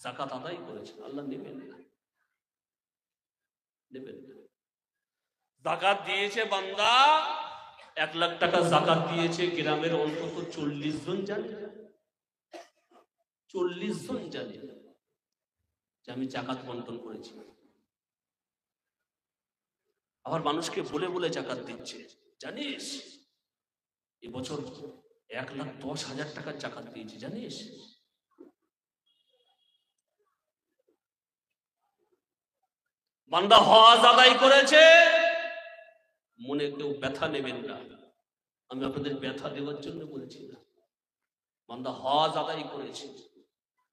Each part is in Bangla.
যাকাত আদায় করেছে, আল্লাহ নেবেন না, নেবেন না। যাকাত দিয়েছে বান্দা, 1 লাখ টাকা যাকাত দিয়েছে, গ্রামের অন্তত 40 জন জানে, 40 জন জানে যে আমি যাকাত বন্টন করেছি। আবার মানুষকে বলে বলে যাকাত দিচ্ছে, জানিস এবছর 1,10,000 টাকার যাকাত দিয়েছি, জানিস। বান্দা হজ আদায় করেছে, মনে কেউ ব্যথা নেবেন না, আমি আপনাদের ব্যথা দেওয়ার জন্য বলছি না। বান্দা হজ আদায় করেছে,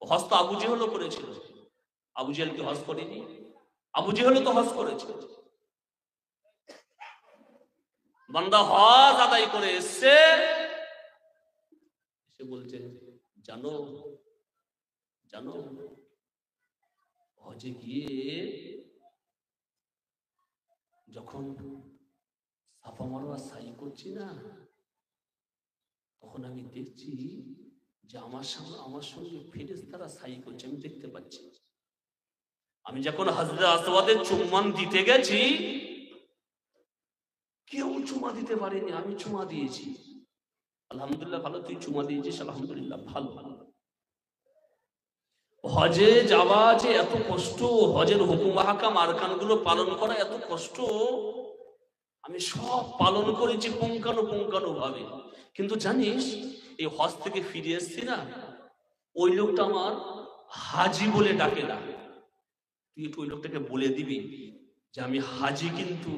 হজ তো আবু জেহেলও করেছিল, আবু জেহেল কি হজ করেনি? আবু জেহেলও তো হজ করেছে। বান্দা হজ আদায় করে এসে বলছেন, জানো জানো হজে গিয়ে যখন সাফা মারওয়া সাই করছি না, তখন আমি দেখছি যে আমার সঙ্গে ফেরেশতারা সাই করছে, আমি দেখতে পাচ্ছি। আমি যখন হযরত আসওয়াদের চুম্বন দিতে গেছি, কেউ চুমা দিতে পারেনি, আমি চুমা দিয়েছি। আলহামদুলিল্লাহ, ভালো, তুই চুমা দিয়েছিস, আলহামদুলিল্লাহ, ভালো। হজে যাওয়া যে এত কষ্ট, হজের হুকুম আহকাম আরকানগুলো পালন করা এত কষ্ট, আমি সব পালন করেছি পুঙ্খানু ভাবে। কিন্তু জানিস, এই হজ থেকে ফিরে এসছি না, ওই লোকটা আমার হাজি বলে ডাকে না। তুই একটু ওই লোকটাকে বলে দিবি যে আমি হাজি, কিন্তু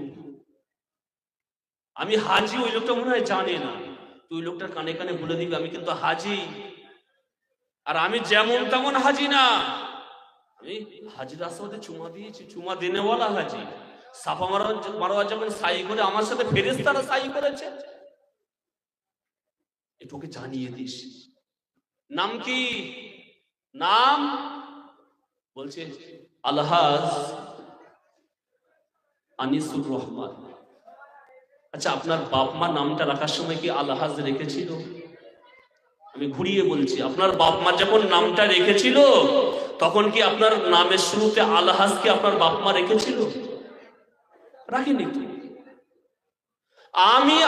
আমি হাজি। ওই লোকটা মনে হয় জানে না, তুই ওই লোকটার কানে কানে বলে দিবি আমি কিন্তু হাজি। আর আমি যেমন তেমন হাজি না, আমি হাজির আসওয়াদে চুমা দিয়েছি, চুমা দেনেওয়ালা হাজি। সাফা মারওয়া যখন সাই করে, আমার সাথে ফেরেশতারা সাই করেছে, এটুকে জানিয়ে দিস। নাম কি? নাম বলছে আলহাজ আনিসুর রহমান। আচ্ছা, আপনার বাপ মা নামটা রাখার সময় কি আলহাজ রেখেছিল? আমি ঘুরিয়ে বলছি, আপনার বাপ মা যখন নামটা রেখেছিল, তখন কি আপনার নামের শুরুতে আলহাজ কি আপনার বাপ মা রেখেছিল? রাখিনি।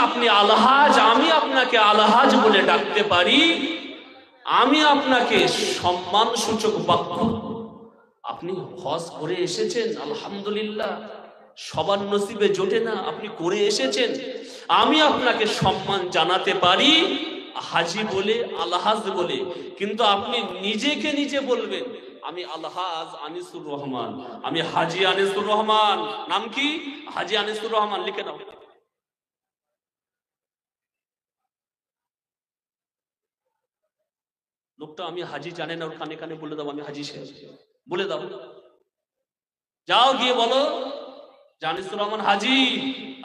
আপনি আলহাজ, আমি আপনাকে আলহাজ বলে ডাকতে পারি, আমি আপনাকে সম্মান সূচক বাক্য, আপনি হজ করে এসেছেন, আলহামদুলিল্লাহ, সবার নসিবে জোটে না, আপনি করে এসেছেন, আমি আপনাকে সম্মান জানাতে পারি হাজি বলে, আলহাজ বলে। কিন্তু আপনি নিজেকে নিজে বলবেন আমি আলহাজ আনিসুর রহমান, আমি হাজি আনিসুর রহমান। নাম কি? হাজি আনিসুর রহমান, লিখে নাও। লোকটা আমি হাজি জানে না, ওর কানে কানে বলে দাও আমি হাজি সাহেব, বলে দাও। যাও গিয়ে বলো যে আনিসুর রহমান হাজি,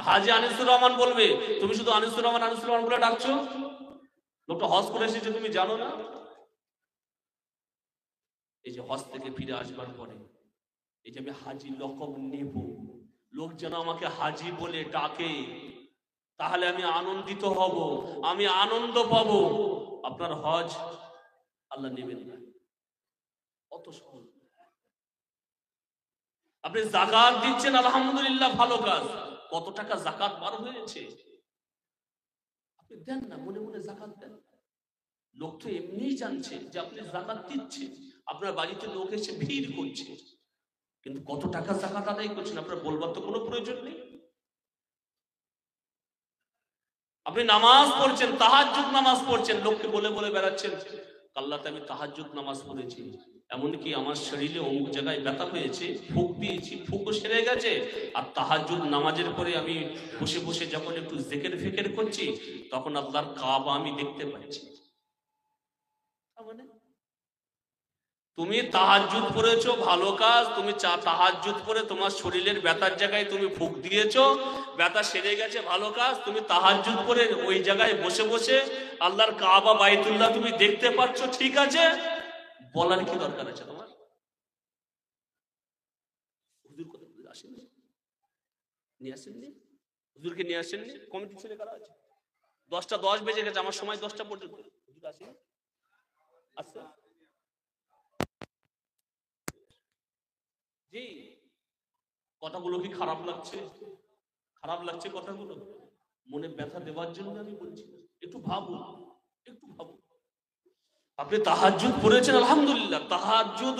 হাজি আনিসুর রহমান বলবে। তুমি শুধু আনিসুর রহমান বলে ডাকছো। লোকটা হজ করে এসেছে, তুমি জানো না? এই যে হজ থেকে ফিরে আসবার পরে এই যে আমি হাজি লকব নেব, লোক যেন আমাকে হাজি বলে ডাকে, তাহলে আমি আনন্দিত হব, আমি আনন্দ পাবো। আপনার হজ আল্লাহ নেবেন না, অত সহজ। আপনি যাকাত দিচ্ছেন, আলহামদুলিল্লাহ, ভালো কাজ। কত টাকা যাকাত বার হয়েছে আপনি দেন না, মনে মনে যাকাত দেন। লোক তো এমনিই জানছে যে আপনি যাকাত দিচ্ছেন, আপনার বাড়িতে লোক এসে ভিড় করছে, কিন্তু কত টাকা যাকাত আদায় করছেন আপনার বলবার তো কোনো প্রয়োজন নেই। আপনি নামাজ পড়ছেন, তাহাজ্জুদ নামাজ পড়ছেন, লোককে বলে বলে বেড়াচ্ছেন কাল্লাতে আমি তাহাজ্জুদ নামাজ পড়েছি, এমনকি আমার শরীরে অমুক জায়গায় ব্যথা হয়েছে, ফুক দিয়েছি, ফুকও সেরে গেছে। আর তাহাজ্জুদ নামাজের পরে আমি বসে বসে যখন একটু জিকির ফিকির করছি, তখন আল্লাহর কাবা আমি দেখতে পাচ্ছি। মানে তুমি তাহাজ্জুদ পড়েছো, ভালো কাজ। তুমি তাহাজ্জুদ পড়ে তোমার শরীরের ব্যথার জায়গায় তুমি ফুক দিয়েছো, ব্যথা সেরে গেছে, ভালো কাজ। তুমি তাহাজ্জুদ পড়ে ওই জায়গায় বসে বসে আল্লাহর কাবা বাইতুল্লাহ তুমি দেখতে পাচ্ছ, ঠিক আছে, বলার কি দরকার আছে তোমার? হুজুর কোথায় আসেননি, নিয়ে আসেননি, হুজুরকে নিয়ে আসেননি, কমিটি ছেলে কারা আছে? 10টা 10 বেজে গেছে, আমার সময় 10টা পর্যন্ত, হুজুর আসেন। আচ্ছা, জি, কথাগুলো কি খারাপ লাগছে? খারাপ লাগছে কথাগুলো? মনে ব্যথা দেওয়ার জন্য আমি বলছি না। একটু ভাবুন, একটু ভাবুন। আপনি তাহাজ্জুদ পড়েছেন, আলহামদুলিল্লাহ। তাহাজ্জুদ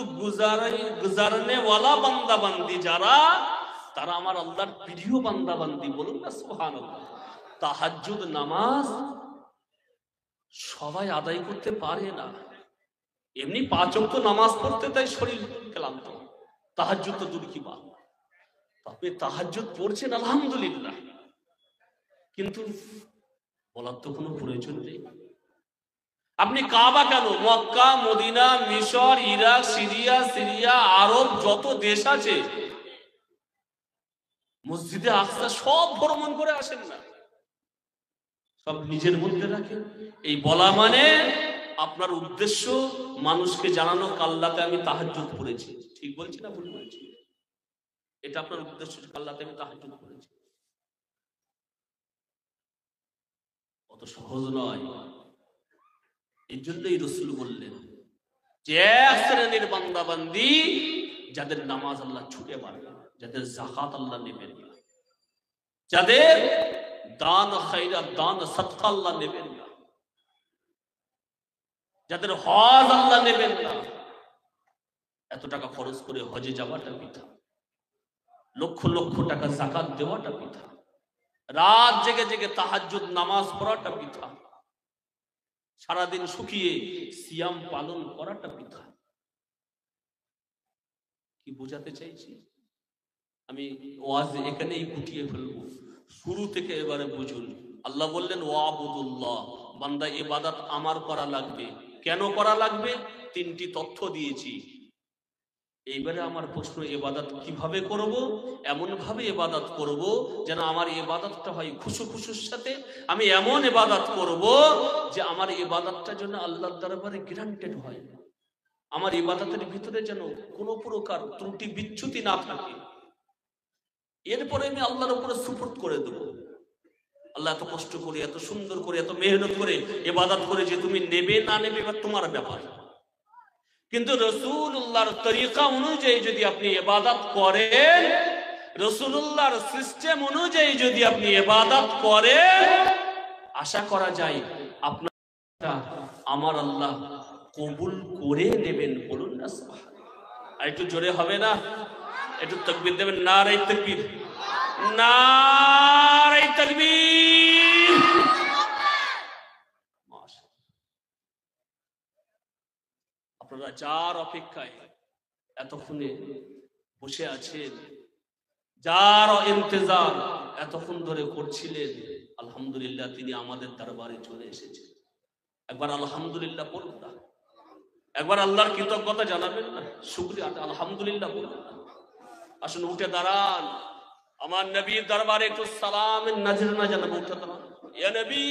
গুজারনে ওয়ালা বান্দা বান্দি যারা, তারা আমার আল্লাহর প্রিয় বান্দা বান্দি। বলুন না সুবহানাল্লাহ। তাহাজ্জুদ নামাজ সবাই আদায় করতে পারে না। এমনি 5 ওয়াক্ত নামাজ পড়তে তাই শরীর ক্লান্ত, তাহাজ্জুদ তো দূর কি বাত। আপনি তাহাজ্জুদ পড়ছেন, আলহামদুলিল্লাহ, কিন্তু বলার তো কোনো প্রয়োজন নেই। আপনি কাবা কেন, মক্কা, মদিনা, মিশর, ইরাক, সিরিয়া, আরব যত দেশ আছে, মসজিদে আকসা সব ভ্রমণ করে আসেন না? সব নিজের মধ্যে রাখেন। এই বলা মানে আপনার উদ্দেশ্য মানুষকে জানানো, কাল্লাতে আমি তাহাজ্জুদ পড়েছি। ঠিক বলছি না ভুল বলছি? এটা আপনার উদ্দেশ্য, কাল্লাতে আমি তাহাজ্জুদ পড়েছি। অত সহজ নয়। এই জন্যই রাসূল বললেন যে এক শ্রেণীর বান্দা বান্দি যাদের নামাজ আল্লাহ ছুটে মারবে, যাদের যাকাত আল্লাহ নেবেন না, যাদের দান খায়রাত, দান সাদকা আল্লাহ নেবেন না, যাদের হজ আল্লাহ নেবেন না। এত টাকা খরচ করে হজে যাওয়াটা বৃথা, লক্ষ লক্ষ টাকা যাকাত দেওয়াটা বৃথা, রাত জেগে জেগে তাহাজ্জুদ নামাজ পড়াটা বৃথা, সারাদিন শুকিয়ে সিয়াম পালন করাটা বৃথা। কি বোঝাতে চাইছি আমি? ওয়াজ এখানেই গুটিয়ে ফেলবো, শুরু থেকে এবারে বুঝুন। আল্লাহ বললেন ওয়াবুদুল্লাহ, বান্দা ইবাদত আমার করা লাগবে। কেন করা লাগবে? 3টি তথ্য দিয়েছি। এইবারে আমার প্রশ্ন, ইবাদত কিভাবে করব? এমন ভাবে ইবাদত করব যেন আমার ইবাদতটা হয় খুশু খুশুর সাথে। আমি এমন ইবাদত করব যে আমার ইবাদতটা যেন আল্লাহর দরবারে গ্রান্টেড হয়। আমার ইবাদতের ভিতরে যেন কোনো প্রকার ত্রুটি বিচ্যুতি না থাকে। এরপরে আমি আল্লাহর উপরে সুপুর্দ করে দেব। আল্লাহ এত কষ্ট করে, এত সুন্দর করে, এত মেহনত করে ইবাদত করে, যে তুমি নেবে না নেবে এবার তোমার ব্যাপার। কিন্তু রাসূলুল্লাহর তরিকা অনুযায়ী যদি আপনি ইবাদত করেন, রাসূলুল্লাহর সিস্টেম অনুযায়ী যদি আপনি ইবাদত করেন, আশা করা যায় আপনারটা আমার আল্লাহ কবুল করে নেবেন। বলুন না সুবহানাল্লাহ। আর একটু জোরে হবে না? একটু তাকবীর দেবেন। নারে তাকবীর, নারে তাকবীর। আপনারা যার অপেক্ষায় এতক্ষণে বসে আছেন, যার ইন্তজার এতক্ষণ ধরে করছিলেন, আলহামদুলিল্লাহ তিনি আমাদের দরবারে চলে এসেছেন। একবার আলহামদুলিল্লাহ বলুন না? একবার আল্লাহর কৃতজ্ঞতা জানাবেন না? শুকরিয়া, আলহামদুলিল্লাহ বলুন না? আসুন উঠে দাঁড়ান, আমার নবীর দরবারে একটু সালামের নজরানা জানাবো। উঠে দাঁড়ান। ইয়া নবী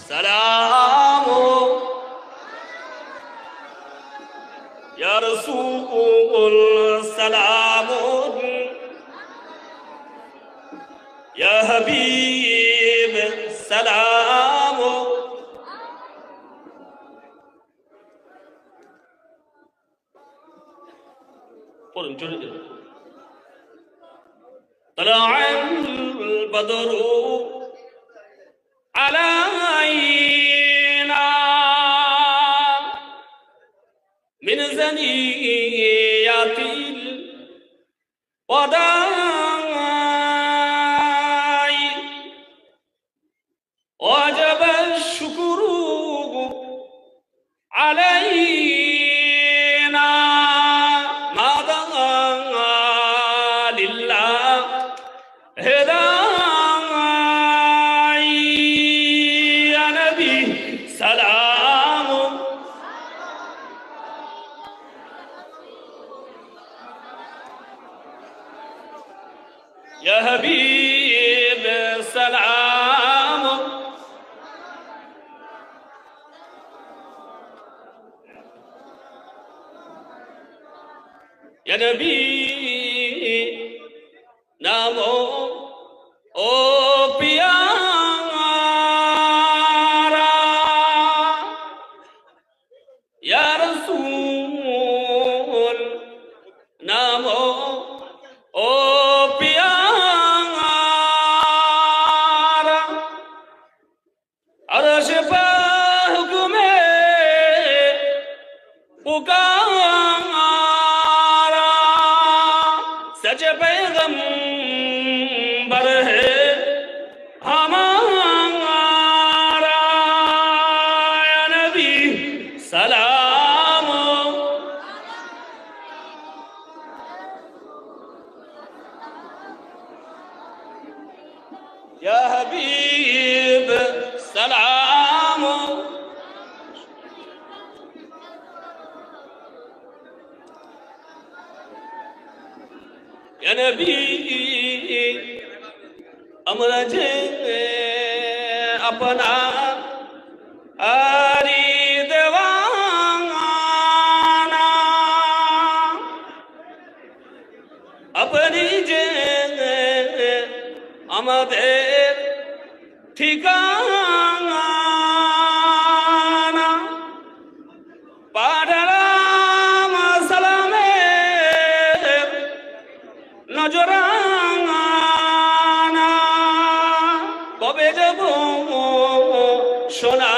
সালাম, ইয়া রাসূল সালাম, ইয়া হাবিব সালাম। পড়ুন জোরে জোরে। طلع البدر علينا من ثنيات الوداع وجب الشكر علينا ماذا لله هداي يا نبي سلام يا حبيب سلام يا نبي نامو او پیارا یا رسول पुकारा सच पैगंबर है हमारा या नबी सलाम या हबीब सलाम या नबी আমরা যে अपना आरी देवाना अपनी যে আমাদের ঠিকানা পাঠালাম সালামের নজরানা কবে যাব সোনা